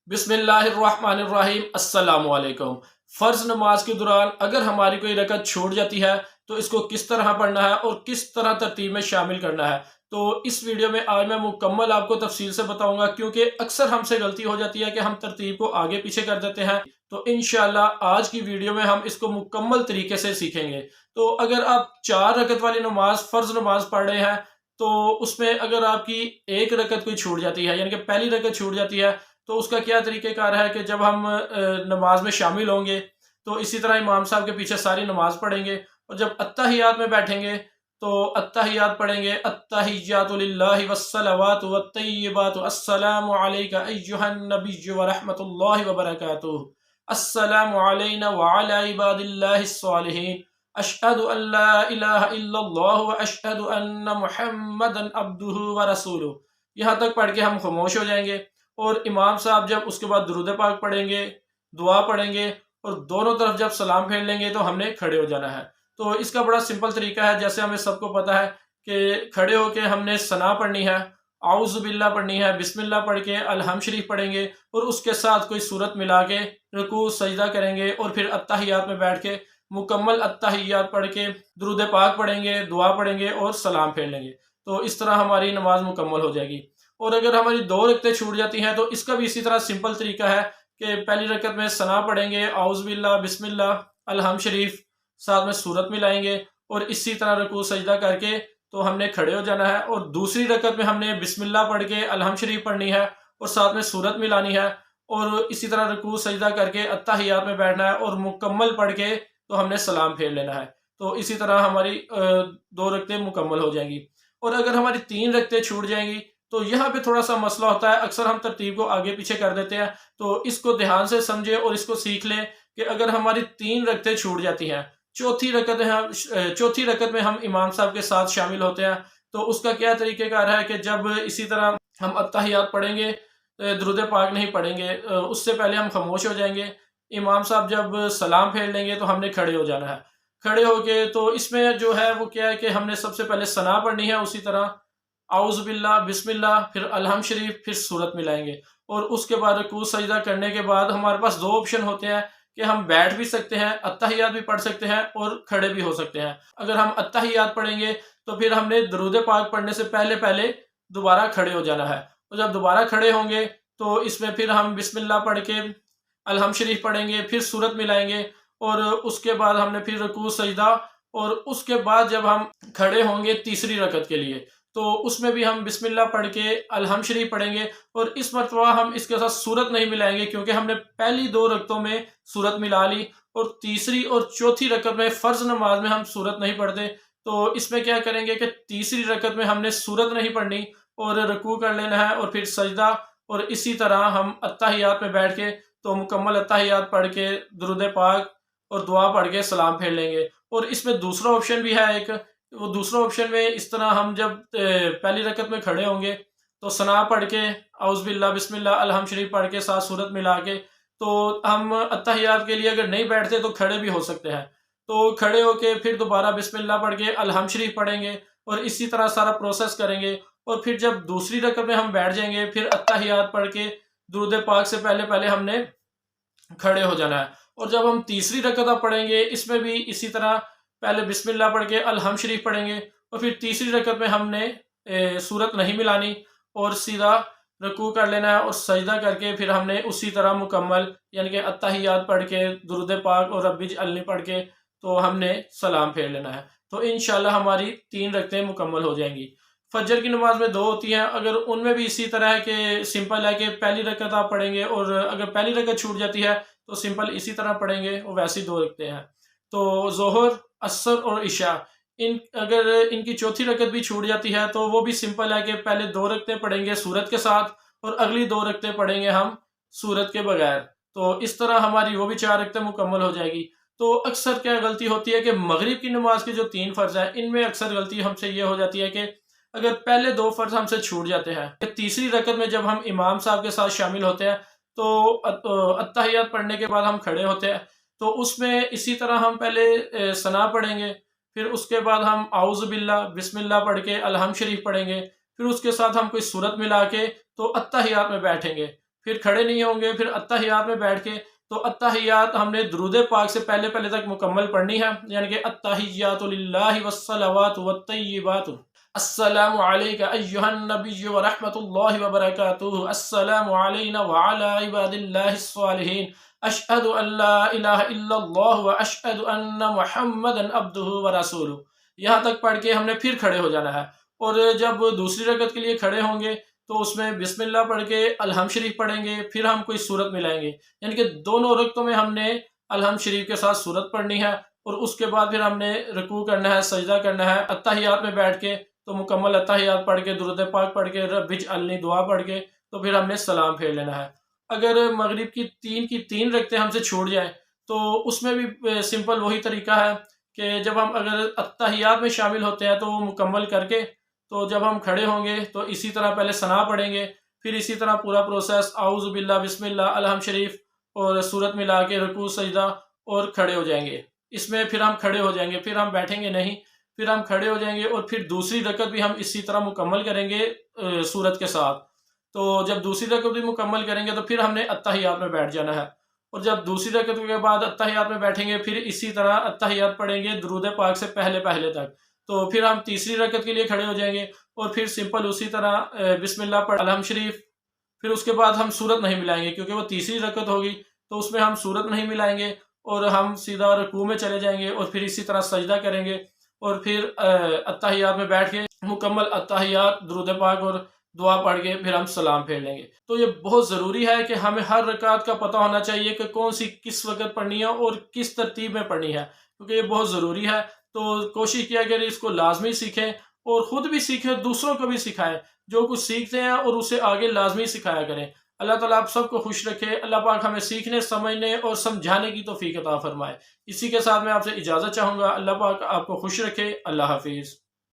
बिस्मिल्लाहिर्रहमानिर्रहीम। अस्सलाम वालेकुम। फ़र्ज़ नमाज के दौरान अगर हमारी कोई रकत छूट जाती है तो इसको किस तरह पढ़ना है और किस तरह तरतीब में शामिल करना है, तो इस वीडियो में आज मैं मुकम्मल आपको तफसील से बताऊंगा, क्योंकि अक्सर हमसे गलती हो जाती है कि हम तरतीब को आगे पीछे कर देते हैं। तो इंशाल्लाह आज की वीडियो में हम इसको मुकम्मल तरीके से सीखेंगे। तो अगर आप 4 रकत वाली नमाज फ़र्ज़ नमाज पढ़ रहे हैं तो उसमें अगर आपकी एक रकत कोई छूट जाती है, यानी कि पहली रकत छूट जाती है, तो उसका क्या तरीक़ेकार है कि जब हम नमाज में शामिल होंगे तो इसी तरह इमाम साहब के पीछे सारी नमाज पढ़ेंगे, और जब अत्तहियात में बैठेंगे तो अत्तहियात पढ़ेंगे। अत्तहियातु लिल्लाहि वस्सलावातु वत्तय्यिबातु अस्सलामु अलैका अय्युहन नबिय्यु व रहमतुल्लाहि व बरकातुहू, अस्सलामु अलैना व अला इबादिल्लाहिस सालिहीन, अशहदु अल्ला इलाहा इल्लल्लाहु व अशहदु अन्न मुहम्मदन अब्दुहु व रसूलुहु। यहाँ तक पढ़ के हम खामोश हो जाएंगे और इमाम साहब जब उसके बाद दुरूद पाक पढ़ेंगे, दुआ पढ़ेंगे और दोनों तरफ जब सलाम फेर लेंगे तो हमने खड़े हो जाना है। तो इसका बड़ा सिंपल तरीका है, जैसे हमें सबको पता है कि खड़े होके हमने सना पढ़नी है, आउज़ु बिल्लाह पढ़नी है, बिस्मिल्लाह पढ़ के अलहम शरीफ पढ़ेंगे और उसके साथ कोई सूरत मिला के रुकू सजदा करेंगे और फिर अत्तहियात में बैठ के मुकम्मल अत्तहियात पढ़ के दुरूद पाक पढ़ेंगे, दुआ पढ़ेंगे और सलाम फेर लेंगे। तो इस तरह हमारी नमाज मुकम्मल हो जाएगी। और अगर हमारी 2 रकतें छूट जाती हैं तो इसका भी इसी तरह सिंपल तरीका है कि पहली रकत में सना पढ़ेंगे, आउज़ बिल्लाह, बिस्मिल्लाह, अलहम शरीफ, साथ में सूरत मिलाएंगे और इसी तरह रुकू सजदा करके तो हमने खड़े हो जाना है। और दूसरी रकत में हमने बिस्मिल्लाह पढ़ के अलहम शरीफ पढ़नी है और साथ में सूरत मिलानी है और इसी तरह रुकू सजदा करके अत्तहियात में बैठना है और मुकम्मल पढ़ के तो हमने सलाम फेर लेना है। तो इसी तरह हमारी 2 रकतें मुकम्मल हो जाएंगी। और अगर हमारी 3 रकतें छूट जाएंगी तो यहाँ पे थोड़ा सा मसला होता है, अक्सर हम तरतीब को आगे पीछे कर देते हैं। तो इसको ध्यान से समझे और इसको सीख लें कि अगर हमारी 3 रकतें छूट जाती हैं, चौथी रकत में हम इमाम साहब के साथ शामिल होते हैं, तो उसका क्या तरीक़ेकार है कि जब इसी तरह हम अत्तहियात पढ़ेंगे, दुरूद पाक नहीं पढ़ेंगे, उससे पहले हम खामोश हो जाएंगे। इमाम साहब जब सलाम फेर लेंगे तो हमने खड़े हो जाना है। खड़े होके तो इसमें जो है वो क्या है कि हमने सबसे पहले सना पढ़नी है, उसी तरह आउज़ बिल्लाह, बिस्मिल्लाह, फिर अलहम शरीफ, फिर सूरत मिलाएंगे और उसके बाद रुकू सजदा करने के बाद हमारे पास 2 ऑप्शन होते हैं कि हम बैठ भी सकते हैं, अत्तहियात भी पढ़ सकते हैं और खड़े भी हो सकते हैं। अगर हम अत्तहियात पढ़ेंगे तो फिर हमने दुरूद पाक पढ़ने से पहले पहले दोबारा खड़े हो जाना है, और जब दोबारा खड़े होंगे तो इसमें फिर हम बिस्मिल्लाह पढ़ के अलहम शरीफ पढ़ेंगे, फिर सूरत मिलाएंगे और उसके बाद हमने फिर रुकू सजदा, और उसके बाद जब हम खड़े होंगे तीसरी रकत के लिए तो उसमें भी हम बिस्मिल्लाह पढ़ के अलहम शरीफ पढ़ेंगे और इस मरतबा हम इसके साथ सूरत नहीं मिलाएंगे, क्योंकि हमने पहली 2 रकतों में सूरत मिला ली और तीसरी और चौथी रकत में फ़र्ज़ नमाज में हम सूरत नहीं पढ़ते। तो इसमें क्या करेंगे कि तीसरी रकत में हमने सूरत नहीं पढ़नी और रुकू कर लेना है और फिर सजदा, और इसी तरह हम अत्तहियात में बैठ के तो मुकम्मल अत्तहियात पढ़ के दुरूद पाक और दुआ पढ़ के सलाम फेर लेंगे। और इसमें दूसरा ऑप्शन भी है एक, वो दूसरा ऑप्शन में इस तरह हम जब पहली रकत में खड़े होंगे तो सना पढ़ के आउज़ बिल्लाह, बिस्मिल्लाह, अलहम शरीफ पढ़ के साथ सूरत मिला के तो हम अत्तहियात के लिए अगर नहीं बैठते तो खड़े भी हो सकते हैं। तो खड़े होके फिर दोबारा बिस्मिल्लाह पढ़ के अलहम शरीफ पढ़ेंगे और इसी तरह सारा प्रोसेस करेंगे और फिर जब दूसरी रकत में हम बैठ जाएंगे फिर अत्तहियात पढ़ के दुरूद पाक से पहले पहले हमने खड़े हो जाना है। और जब हम तीसरी रकत आप पढ़ेंगे इसमें भी इसी तरह पहले बिस्मिल्लाह पढ़ के अलहम शरीफ पढ़ेंगे और फिर तीसरी रकत में हमने सूरत नहीं मिलानी और सीधा रुकू कर लेना है और सजदा करके फिर हमने उसी तरह मुकम्मल यानी कि अत्तहियात पढ़ के दुरूद पाक और रब्बी जअलनी पढ़ के तो हमने सलाम फेर लेना है। तो इंशाल्लाह हमारी 3 रकतें मुकम्मल हो जाएंगी। फजर की नमाज में 2 होती हैं, अगर उनमें भी इसी तरह है कि सिंपल है कि पहली रकत आप पढ़ेंगे और अगर पहली रकत छूट जाती है तो सिंपल इसी तरह पढ़ेंगे और वैसी 2 रकतें हैं। तो ज़ोहर, असर और इशा, इन अगर इनकी चौथी रकत भी छूट जाती है तो वो भी सिंपल है कि पहले 2 रकतें पढ़ेंगे सूरत के साथ और अगली 2 रकतें पढ़ेंगे हम सूरत के बगैर। तो इस तरह हमारी वो भी 4 रकतें मुकम्मल हो जाएगी। तो अक्सर क्या गलती होती है कि मगरिब की नमाज के जो 3 फ़र्ज़ हैं इनमें अक्सर गलती हमसे ये हो जाती है कि अगर पहले 2 फ़र्ज़ हमसे छूट जाते हैं, तीसरी रकत में जब हम इमाम साहब के साथ शामिल होते हैं तो अत्तहियात पढ़ने के बाद हम खड़े होते हैं, तो उसमें इसी तरह हम पहले सना पढ़ेंगे, फिर उसके बाद हम आउज़ बिल्लाह, बिस्मिल्लाह पढ़ के अलहम शरीफ पढ़ेंगे, फिर उसके साथ हम कोई सूरत मिला के तो अत्तहियात में बैठेंगे, پھر کھڑے نہیں ہوں گے، پھر اتحیات میں بیٹھ کے تو اتحیات ہم نے درود پاک سے پہلے پہلے تک مکمل پڑھنی ہے، یعنی کہ اتحیات للہ والصلوات والطیبات، السلام علیک ایہا النبی ورحمۃ اللہ وبرکاتہ، السلام علینا وعلی عباد اللہ الصالحین، اشہد ان لا الہ الا اللہ واشہد ان محمدا عبدہ ورسولہ، یہاں تک پڑھ کے ہم نے پھر کھڑے ہو جانا ہے۔ اور جب دوسری رکعت کے لیے کھڑے ہوں گے تو اس میں بسم اللہ پڑھ کے الحمد شریف پڑھیں گے، پھر ہم کوئی سورت ملائیں گے، یعنی کہ دونوں رکعتوں میں ہم نے الحمد شریف کے ساتھ سورت پڑھنی ہے، اور اس کے بعد پھر ہم نے رکوع کرنا ہے، سجدہ کرنا ہے، اتحیات میں بیٹھ کے تو مکمل اتحیات پڑھ کے درود پاک پڑھ کے رب اجعلنی دعا پڑھ کے تو پھر ہم نے سلام پھیر لینا ہے۔ اگر مغرب کی تین رکعتیں ہم سے چھوٹ جائیں تو اس میں بھی سمپل وہی طریقہ ہے کہ جب ہم اگر اتحیات میں شامل ہوتے ہیں تو وہ مکمل کر کے تو جب ہم کھڑے ہوں گے تو اسی طرح پہلے ثنا پڑھیں گے، پھر اسی طرح پورا پروسیس اعوذ باللہ بسم اللہ الحمد شریف اور سورت ملا کے رکوع سجدہ اور کھڑے ہو جائیں گے۔ اس میں پھر ہم کھڑے ہو جائیں گے، پھر ہم بیٹھیں گے نہیں، پھر ہم کھڑے ہو جائیں گے اور پھر دوسری رکعت بھی ہم اسی طرح مکمل کریں گے سورت کے ساتھ۔ تو جب دوسری رکعت بھی مکمل کریں گے تو پھر ہم نے اتحیات میں بیٹھ جانا ہے، اور جب دوسری رکعت کے بعد اتحیات میں بیٹھیں گے پھر اسی طرح اتحیات پڑھیں گے درود پاک سے پہلے پہلے تک، تو پھر ہم تیسری رکعت کے لیے کھڑے ہو جائیں گے اور پھر سمپل اسی طرح بسم اللہ پڑھ الحمد شریف، پھر اس کے بعد ہم سورت نہیں ملائیں گے کیونکہ وہ تیسری رکعت ہوگی تو اس میں ہم سورت نہیں ملائیں گے، اور ہم سیدھا رکوع میں چلے جائیں گے اور پھر اسی طرح سجدہ کریں گے، اور پھر اتحیات میں بیٹھ کے مکمل اتحیات درود پاک اور دعا پڑھ کے پھر ہم سلام پھیر لیں گے۔ تو یہ بہت ضروری ہے کہ ہمیں ہر رکعت کا پتہ ہونا چاہیے کہ کون سی کس وقت پڑھنی ہے اور کس ترتیب میں پڑھنی ہے، کیونکہ یہ بہت ضروری ہے۔ تو کوشش کیا کریں اس کو لازمی سیکھیں، اور خود بھی سیکھیں، دوسروں کو بھی سکھائیں، جو کچھ سیکھتے ہیں اور اسے آگے لازمی سکھایا کریں۔ اللہ تعالیٰ آپ سب کو خوش رکھے، اللہ پاک ہمیں سیکھنے، سمجھنے اور سمجھانے کی توفیق عطا فرمائے۔ اسی کے ساتھ میں آپ سے اجازت چاہوں گا، اللہ پاک آپ کو خوش رکھے، اللہ حافظ۔